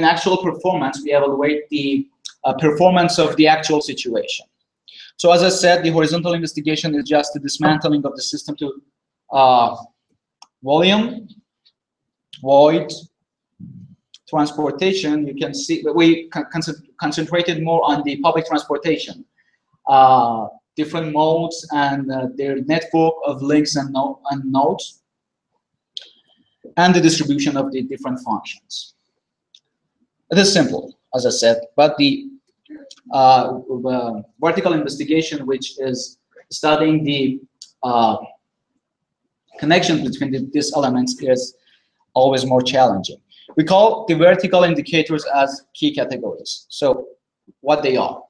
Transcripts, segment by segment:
actual performance, we evaluate the performance of the actual situation. So as I said, the horizontal investigation is just the dismantling of the system to volume, void, transportation. You can see that we concentrated more on the public transportation, different modes and their network of links and nodes, and the distribution of the different functions. It is simple, as I said, but the vertical investigation, which is studying the connection between these elements, is always more challenging. We call the vertical indicators as key categories. So what they are?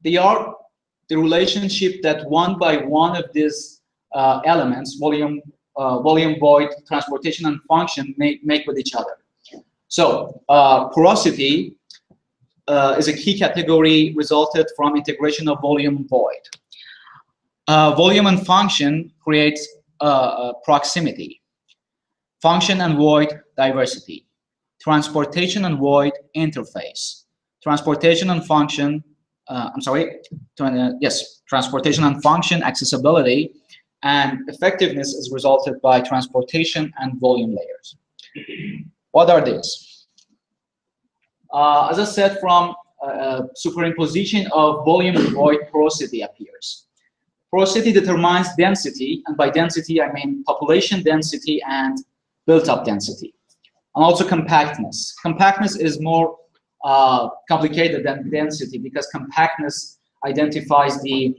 They are the relationship that one by one of these elements, volume, void, transportation, and function, make with each other. So porosity is a key category resulted from integration of volume void. Volume and function creates proximity. Function and void, diversity. Transportation and void, interface. Transportation and function, transportation and function, accessibility, and effectiveness is resulted by transportation and volume layers. What are these? As I said, from superimposition of volume and void, porosity appears. Porosity determines density, and by density I mean population density and built-up density, and also compactness. Compactness is more complicated than density because compactness identifies the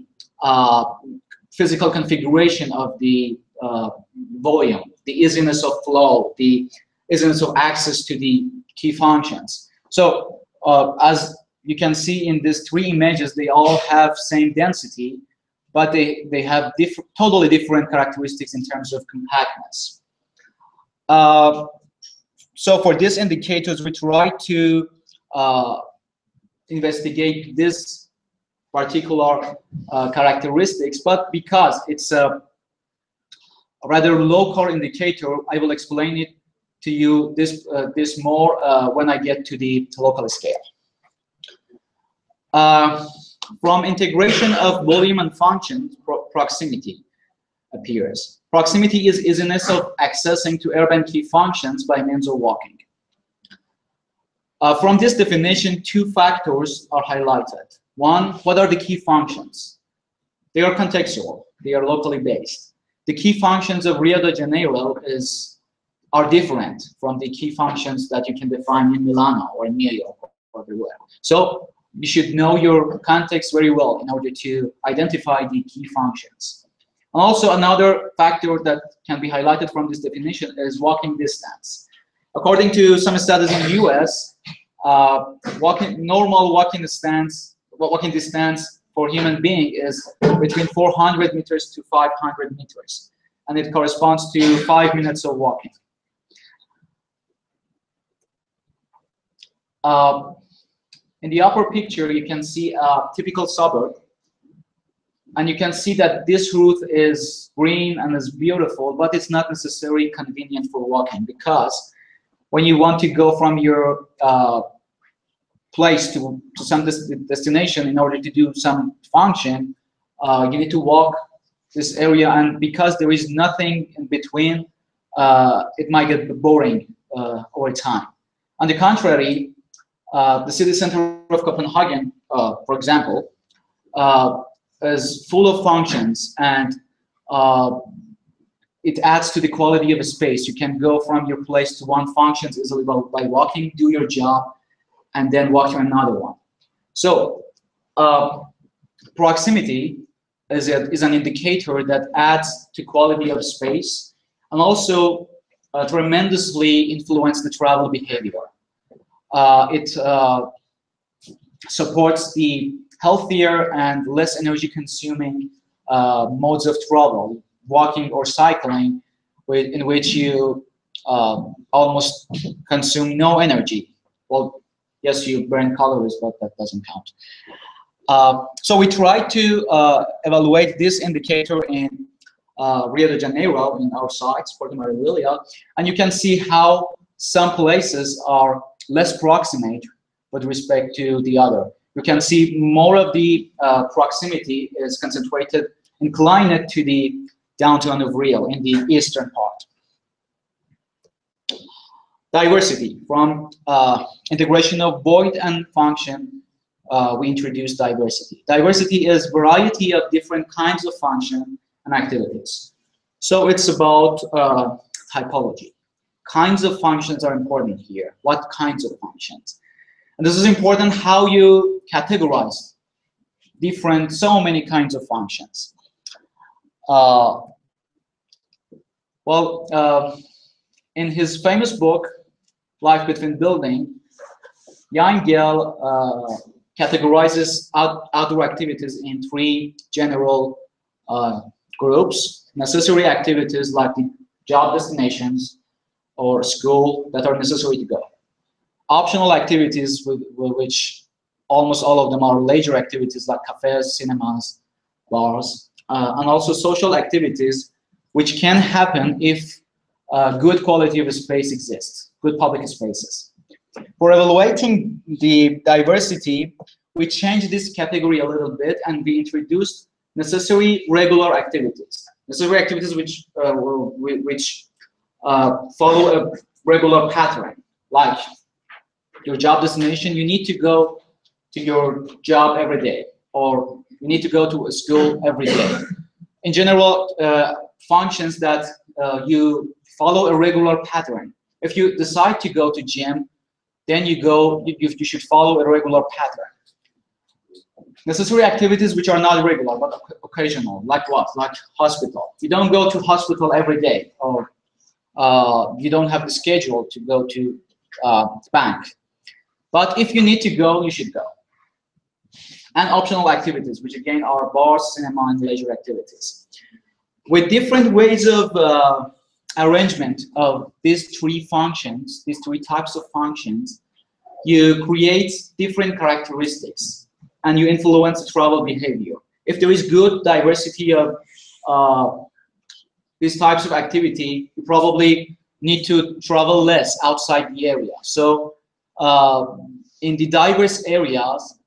physical configuration of the volume, the easiness of flow, the easiness of access to the key functions. So as you can see in these three images, they all have same density, but they have totally different characteristics in terms of compactness. So for these indicators, we try to investigate this particular characteristics, but because it's a rather local indicator, I will explain it to you this more when I get to the local scale. From integration of volume and function, proximity appears. Proximity is easiness of accessing to urban key functions by means of walking. From this definition, two factors are highlighted. One, what are the key functions? They are contextual. They are locally based. The key functions of Rio de Janeiro are different from the key functions that you can define in Milano or in New York or everywhere. So you should know your context very well in order to identify the key functions. And also another factor that can be highlighted from this definition is walking distance. According to some studies in the US, normal walking distance for human being is between 400 meters to 500 meters. And it corresponds to 5 minutes of walking. In the upper picture, you can see a typical suburb. And you can see that this route is green and is beautiful, but it's not necessarily convenient for walking, because when you want to go from your place to some destination in order to do some function, you need to walk this area, and because there is nothing in between, it might get boring over time. On the contrary, the city center of Copenhagen, for example, is full of functions, and it adds to the quality of a space. You can go from your place to one function easily by walking, do your job, and then walk to another one. So proximity is an indicator that adds to quality of space, and also tremendously influence the travel behavior. It supports the healthier and less energy consuming modes of travel, walking or cycling, in which you almost consume no energy. Well, yes, you burn calories, but that doesn't count. So we try to evaluate this indicator in Rio de Janeiro, in our sites, Porto Maravilha, and you can see how some places are less proximate with respect to the other. You can see more of the proximity is concentrated, inclined to the downtown of Rio in the eastern part. Diversity. From integration of void and function, we introduce diversity. Diversity is variety of different kinds of function and activities. So it's about typology. Kinds of functions are important here. What kinds of functions? And this is important how you categorize so many kinds of functions. In his famous book, Life Between Building, Jan Gehl categorizes outdoor activities in 3 general groups. Necessary activities like the job destinations or school that are necessary to go. Optional activities, which almost all of them are leisure activities like cafes, cinemas, bars, and also social activities, which can happen if good quality of space exists, good public spaces. For evaluating the diversity, we changed this category a little bit and we introduced necessary regular activities. Necessary activities which follow a regular pattern, like your job destination, you need to go to your job every day, or you need to go to a school every day. In general, functions that you follow a regular pattern. If you decide to go to gym, then you should follow a regular pattern. Necessary activities which are not regular but occasional, like what? Like hospital. You don't go to hospital every day, or you don't have the schedule to go to bank. But if you need to go, you should go. And optional activities, which again are bars, cinema, and leisure activities. With different ways of arrangement of these 3 functions, these 3 types of functions, you create different characteristics and you influence the travel behavior. If there is good diversity of these types of activity, you probably need to travel less outside the area. So in the diverse areas,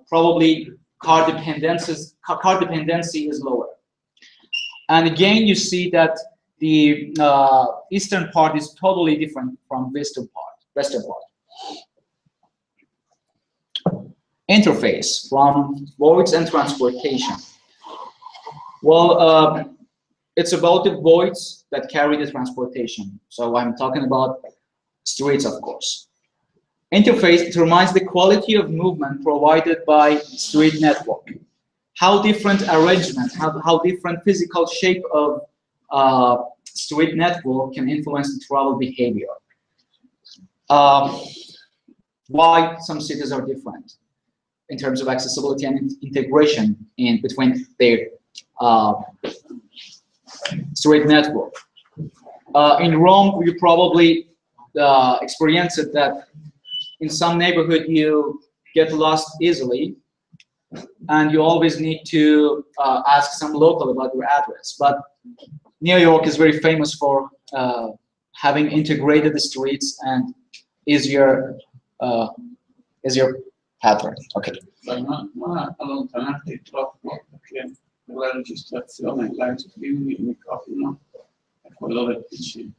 probably car dependency is lower. And again, you see that the eastern part is totally different from western part. Interface from voids and transportation. Well, it's about the voids that carry the transportation. So I'm talking about streets, of course. Interface determines the quality of movement provided by street network. How different arrangement, how different physical shape of street network can influence the travel behavior. Why some cities are different in terms of accessibility and integration in between their street network. In Rome, you probably experienced it that in some neighborhood you get lost easily, and you always need to ask some local about your address. But New York is very famous for having integrated the streets and easier pattern. Okay. Ma allontanarti troppo, perché la registrazione, live streaming, il microfono è quello del PC.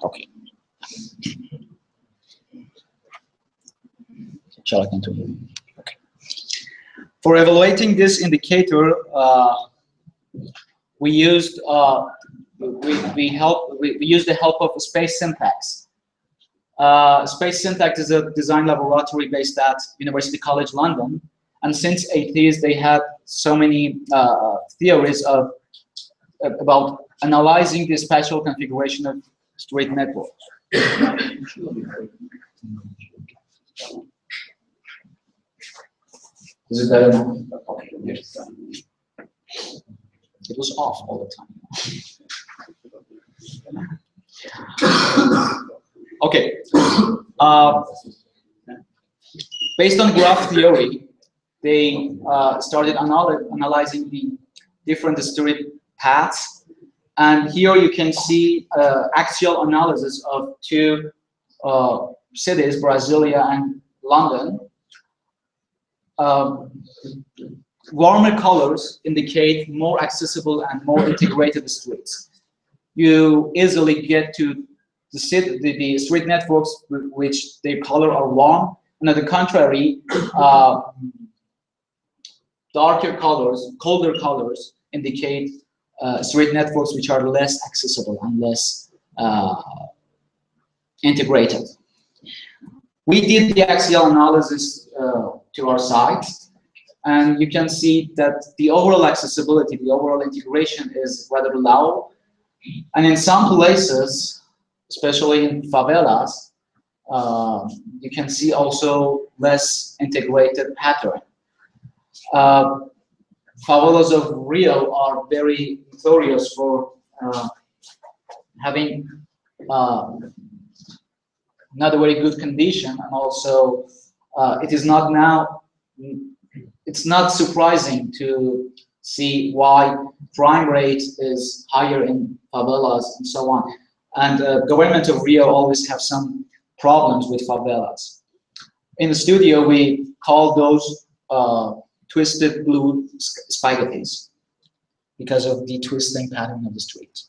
Okay. Shall I continue? Okay. For evaluating this indicator, we used the help of space syntax. Space syntax is a design laboratory based at University College London, and since 80s they had so many theories about analyzing the spatial configuration of street networks. Is it better now? Okay. Yes. It was off all the time. Okay. Based on graph theory, they started analyzing the different street paths And here you can see axial analysis of two cities, Brasilia and London. Warmer colors indicate more accessible and more integrated streets. You easily get to the street networks which their color are warm, and on the contrary, darker colors, colder colors indicate street networks which are less accessible and less integrated. We did the axial analysis to our site, and you can see that the overall accessibility, the overall integration is rather low. And in some places, especially in favelas, you can see also less integrated pattern. Favelas of Rio are very notorious for having not a very good condition, and also it's not surprising to see why crime rate is higher in favelas and so on. And government of Rio always have some problems with favelas. In the studio, we call those twisted blue spaghettis because of the twisting pattern of the street.